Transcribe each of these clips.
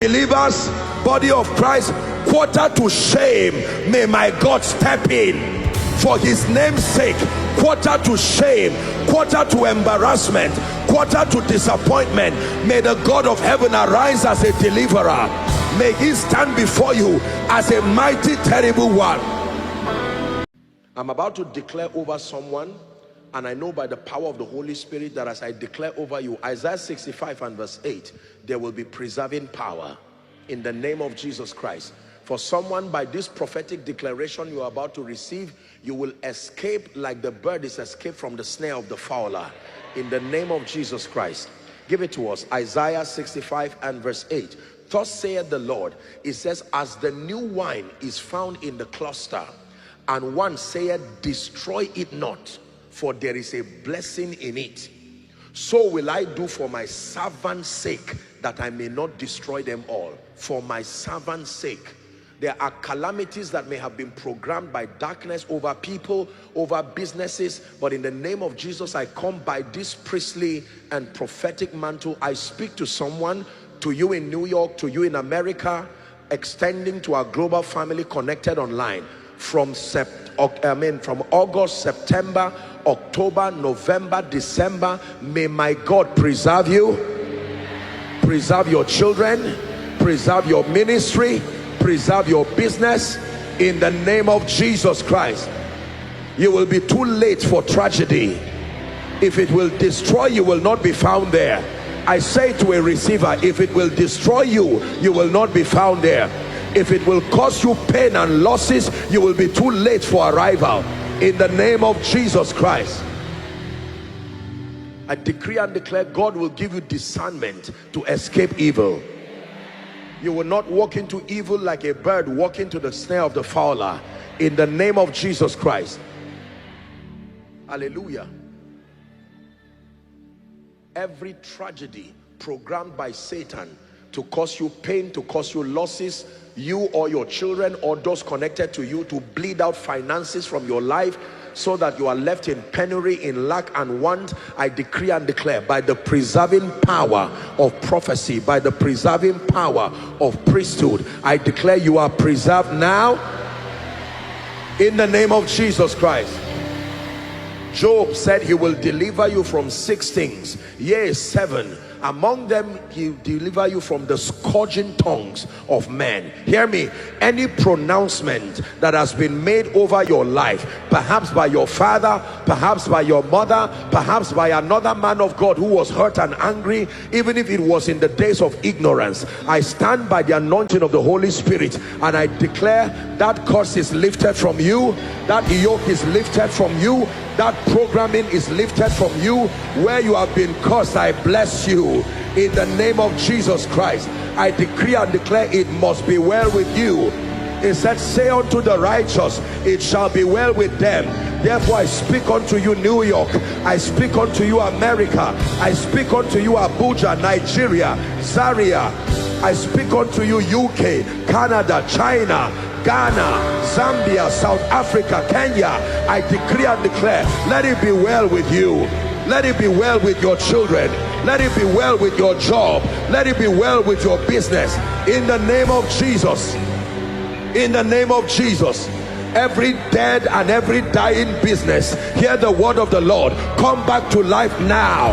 Believers, body of Christ, quarter to shame, may my God step in for his name's sake. Quarter to shame, quarter to embarrassment, quarter to disappointment, may the God of heaven arise as a deliverer. May he stand before you as a mighty, terrible one. I'm about to declare over someone, and I know by the power of the Holy Spirit that as I declare over you, Isaiah 65 and verse 8, there will be preserving power in the name of Jesus Christ. For someone, by this prophetic declaration you are about to receive, you will escape like the bird is escaped from the snare of the fowler in the name of Jesus Christ. Give it to us. Isaiah 65 and verse 8. Thus saith the Lord, it says, as the new wine is found in the cluster, and one saith, destroy it not, for there is a blessing in it. So will I do for my servant's sake, that I may not destroy them all. For my servant's sake. There are calamities that may have been programmed by darkness over people, over businesses, but in the name of Jesus, I come by this priestly and prophetic mantle. I speak to someone, to you in New York, to you in America, extending to our global family connected online. From August, September, October, November, December, may my God preserve you, preserve your children, preserve your ministry, preserve your business in the name of Jesus Christ. You will be too late for tragedy. If it will destroy you, will not be found there. I say to a receiver, if it will destroy you, you will not be found there. If it will cause you pain and losses, you will be too late for arrival in the name of Jesus Christ. I decree and declare God will give you discernment to escape evil. You will not walk into evil like a bird walking to the snare of the fowler in the name of Jesus Christ. Hallelujah. Every tragedy programmed by Satan to cause you pain, to cause you losses, you or your children or those connected to you, to bleed out finances from your life so that you are left in penury, in lack and want, I decree and declare by the preserving power of prophecy, by the preserving power of priesthood, I declare you are preserved now in the name of Jesus Christ. Job said he will deliver you from 6 things, yea 7. Among them he will deliver you from the scourging tongues of men. Hear me. Any pronouncement that has been made over your life, perhaps by your father, perhaps by your mother, perhaps by another man of God who was hurt and angry, even if it was in the days of ignorance, I stand by the anointing of the Holy Spirit and I declare that curse is lifted from you, that yoke is lifted from you, that programming is lifted from you. Where you have been cursed, I bless you in the name of Jesus Christ. I decree and declare it must be well with you. It said, say unto the righteous, it shall be well with them. Therefore I speak unto you New York, I speak unto you America, I speak unto you Abuja, Nigeria, Zaria, I speak unto you UK, Canada, China, Ghana, Zambia, South Africa, Kenya. I decree and declare, let it be well with you. Let it be well with your children. Let it be well with your job. Let it be well with your business. In the name of Jesus. In the name of Jesus. Every dead and every dying business, hear the word of the Lord. Come back to life now.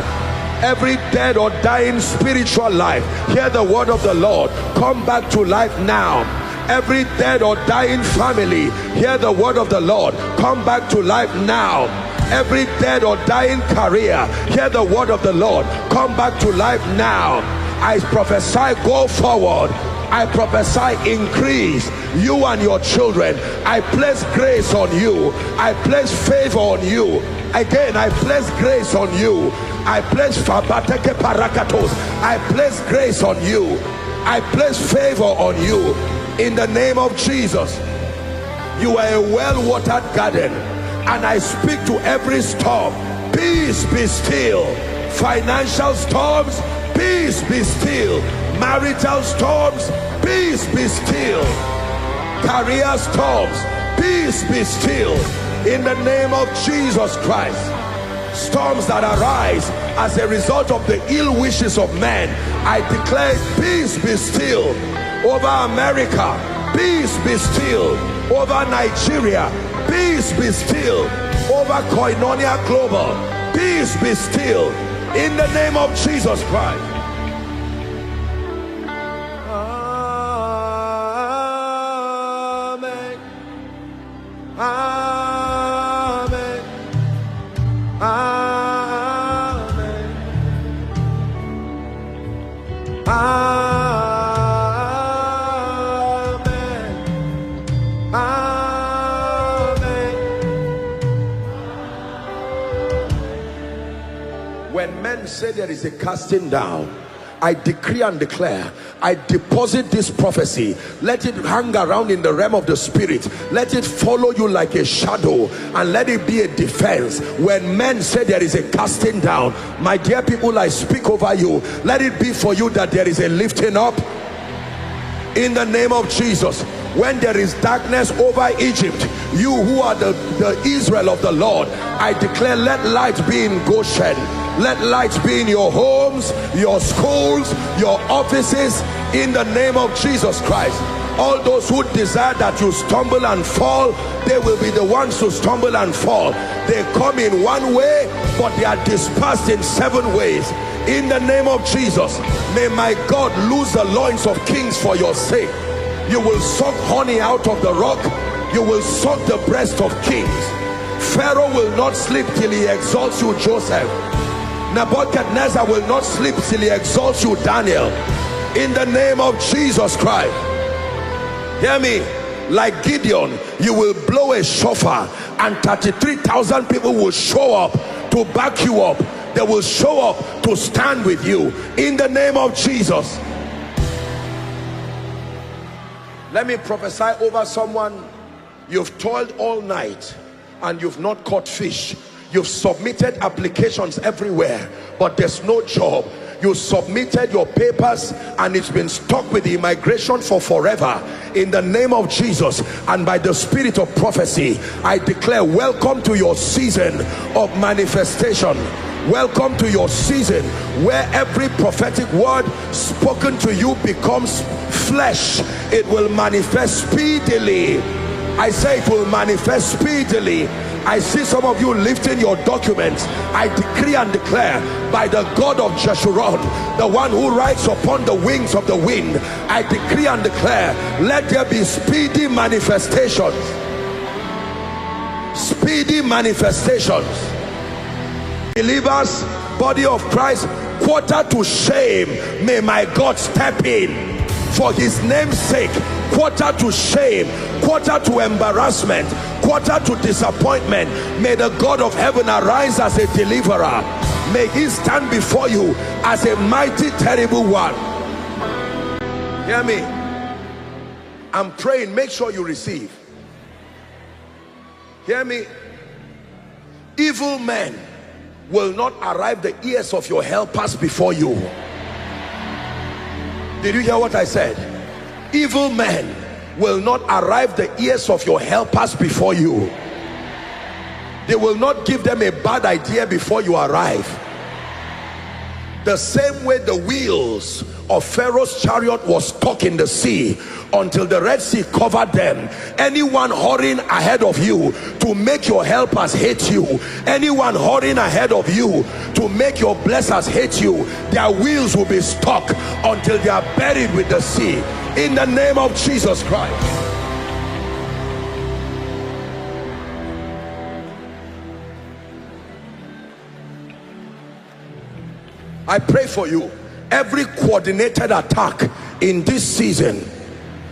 Every dead or dying spiritual life, hear the word of the Lord. Come back to life now. Every dead or dying family, hear the word of the Lord. Come back to life now. Every dead or dying career, hear the word of the Lord. Come back to life now. I prophesy, go forward. I prophesy increase, you and your children. I place grace on you. I place favor on you. Again, I place grace on you. I place fabateke parakatos. I place grace on you. I place favor on you. In the name of Jesus. You are a well-watered garden, and I speak to every storm, peace be still. Financial storms, peace be still. Marital storms, peace be still. Career storms, peace be still. In the name of Jesus Christ. Storms that arise as a result of the ill wishes of men. I declare peace be still over America, peace be still over Nigeria, peace be still over Koinonia Global, peace be still in the name of Jesus Christ. Amen. Amen. Amen. Amen. Amen. When men say there is a casting down, I decree and declare, I deposit this prophecy. Let it hang around in the realm of the spirit. Let it follow you like a shadow, and let it be a defense. When men say there is a casting down, my dear people, I speak over you. Let it be for you that there is a lifting up in the name of Jesus. When there is darkness over Egypt, you who are the Israel of the Lord, I declare, let light be in Goshen. Let light be in your homes, your schools, your offices, in the name of Jesus Christ. All those who desire that you stumble and fall, they will be the ones to stumble and fall. They come in one way, but they are dispersed in 7 ways. In the name of Jesus, may my God loose the loins of kings for your sake. You will suck honey out of the rock. You will suck the breast of kings. Pharaoh will not sleep till he exalts you, Joseph. Nebuchadnezzar will not sleep till he exalts you, Daniel. In the name of Jesus Christ. Hear me. Like Gideon, you will blow a shofar, and 33,000 people will show up to back you up. They will show up to stand with you in the name of Jesus. Let me prophesy over someone. You've toiled all night and you've not caught fish. You've submitted applications everywhere, but there's no job. You submitted your papers and it's been stuck with the immigration for forever. In the name of Jesus and by the spirit of prophecy, I declare, welcome to your season of manifestation. Welcome to your season where every prophetic word spoken to you becomes flesh. It will manifest speedily. I say it will manifest speedily. I see some of you lifting your documents. I decree and declare, by the God of Jeshurun, the one who rides upon the wings of the wind, I decree and declare, let there be speedy manifestations. Speedy manifestations. Believers, body of Christ, quarter to shame, may my God step in for his name's sake. Quarter to shame, quarter to embarrassment, quarter to disappointment, may the God of heaven arise as a deliverer. May he stand before you as a mighty, terrible one. Hear me. I'm praying, make sure you receive. Hear me. Evil men will not arrive the ears of your helpers before you. Did you hear what I said? Evil men will not arrive the ears of your helpers before you. They will not give them a bad idea before you arrive. The same way the wheels of Pharaoh's chariot was stuck in the sea until the Red Sea covered them. Anyone hurrying ahead of you to make your helpers hate you, anyone hurrying ahead of you to make your blessers hate you, their wheels will be stuck until they are buried with the sea. In the name of Jesus Christ. I pray for you. Every coordinated attack in this season,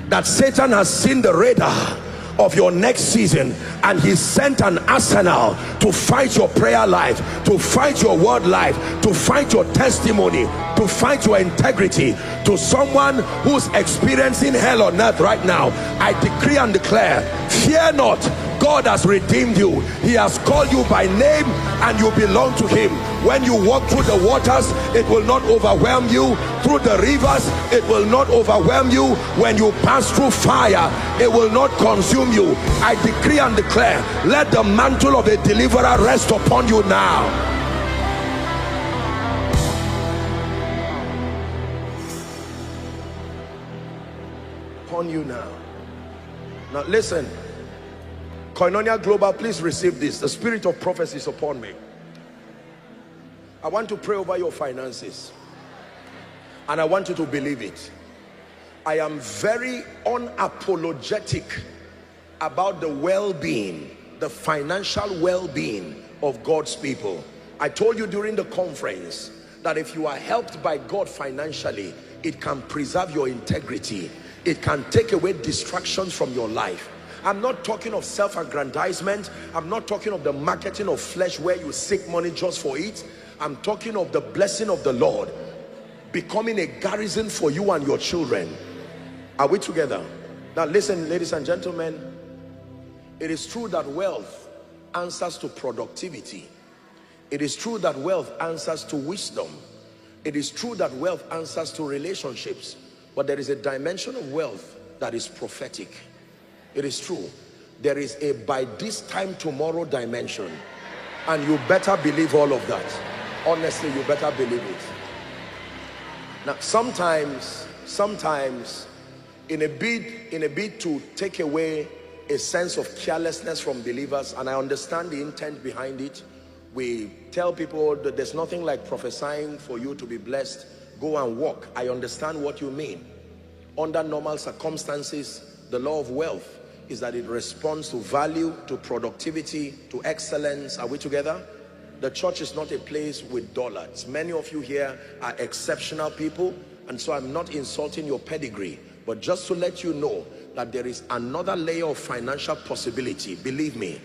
that Satan has seen the radar of your next season, and he sent an arsenal to fight your prayer life, to fight your word life, to fight your testimony, to fight your integrity. To someone who's experiencing hell on earth right now, I decree and declare, fear not. God has redeemed you. He has called you by name and you belong to him. When you walk through the waters, it will not overwhelm you. Through the rivers, it will not overwhelm you. When you pass through fire, it will not consume you. I decree and declare, let the mantle of a deliverer rest upon you now. upon you now. Now listen, Koinonia Global, please receive this. The spirit of prophecy is upon me. I want to pray over your finances, and I want you to believe it. I am very unapologetic about the well-being, the financial well-being of God's people. I told you during the conference that if you are helped by God financially, it can preserve your integrity. It can take away distractions from your life. I'm not talking of self-aggrandizement. I'm not talking of the marketing of flesh where you seek money just for it. I'm talking of the blessing of the Lord becoming a garrison for you and your children. Are we together? Now listen, ladies and gentlemen, it is true that wealth answers to productivity. It is true that wealth answers to wisdom. It is true that wealth answers to relationships. But there is a dimension of wealth that is prophetic. It is true. There is a by this time tomorrow dimension. And you better believe all of that. Honestly, you better believe it. Now, sometimes in a bid to take away a sense of carelessness from believers, and I understand the intent behind it, we tell people that there's nothing like prophesying for you to be blessed. Go and walk. I understand what you mean. Under normal circumstances, the law of wealth is that it responds to value, to productivity, to excellence. Are we together? The church is not a place with dollars. Many of you here are exceptional people, and so I'm not insulting your pedigree, but just to let you know that there is another layer of financial possibility. Believe me,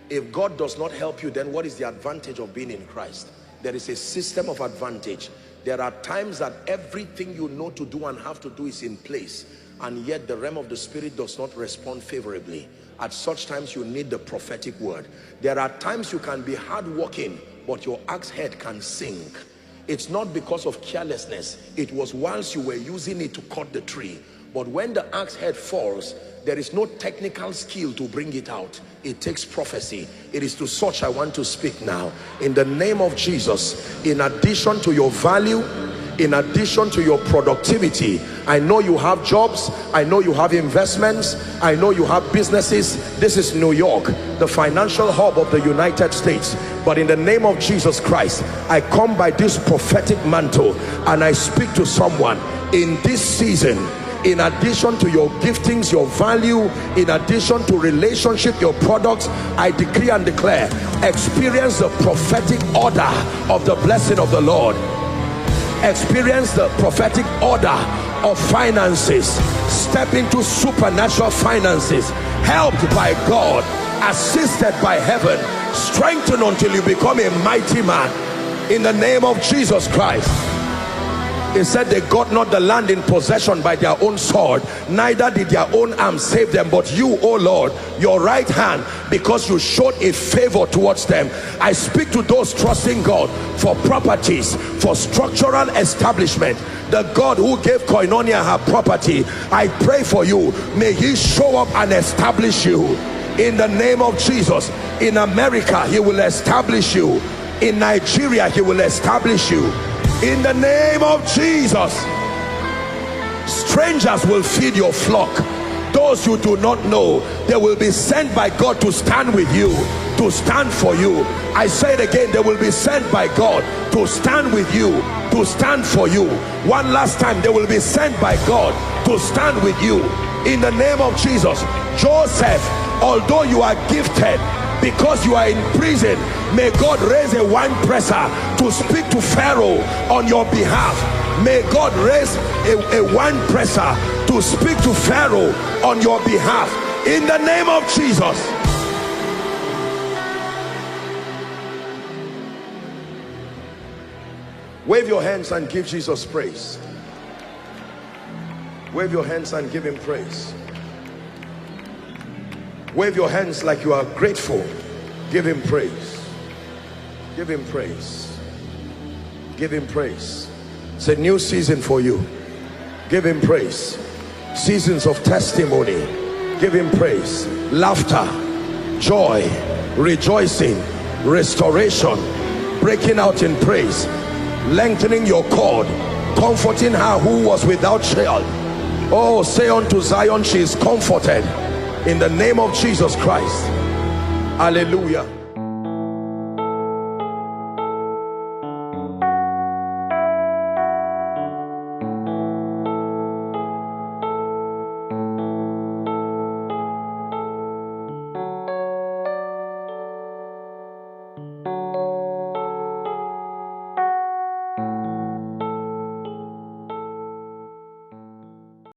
if God does not help you, then what is the advantage of being in Christ? There is a system of advantage. There are times that everything you know to do and have to do is in place, and yet the realm of the spirit does not respond favorably. At such times you need the prophetic word. There are times you can be hardworking, but your axe head can sink. It's not because of carelessness. It was whilst you were using it to cut the tree. But when the axe head falls, there is no technical skill to bring it out. It takes prophecy. It is to such I want to speak now. In the name of Jesus, in addition to your value, in addition to your productivity, I know you have jobs, I know you have investments, I know you have businesses. This is New York, the financial hub of the United States. But in the name of Jesus Christ, I come by this prophetic mantle and I speak to someone in this season. In addition to your giftings, your value, in addition to relationship, your products, I decree and declare, experience the prophetic order of the blessing of the Lord. Experience the prophetic order of finances. Step into supernatural finances, helped by God, assisted by heaven, strengthened until you become a mighty man in the name of Jesus Christ. It said they got not the land in possession by their own sword, neither did their own arm save them, but you, O Lord, your right hand, because you showed a favor towards them. I speak to those trusting God for properties, for structural establishment. The God who gave Koinonia her property, I pray for you, may he show up and establish you in the name of Jesus. In America, he will establish you. In Nigeria, he will establish you. In the name of Jesus, strangers will feed your flock. Those you do not know, they will be sent by God to stand with you, to stand for you. I say it again, they will be sent by God to stand with you, to stand for you. One last time, they will be sent by God to stand with you. In the name of Jesus. Joseph, although you are gifted, because you are in prison, may God raise a wine presser to speak to Pharaoh on your behalf. May God raise a wine presser to speak to Pharaoh on your behalf in the name of Jesus. Wave your hands and give Jesus praise. Wave your hands and give him praise. Wave your hands like you are grateful. Give him praise. Give him praise. Give him praise. It's a new season for you. Give him praise. Seasons of testimony. Give him praise. Laughter, joy, rejoicing, restoration, breaking out in praise, lengthening your cord, comforting her who was without child. Oh, say unto Zion, she is comforted in the name of Jesus Christ. Hallelujah.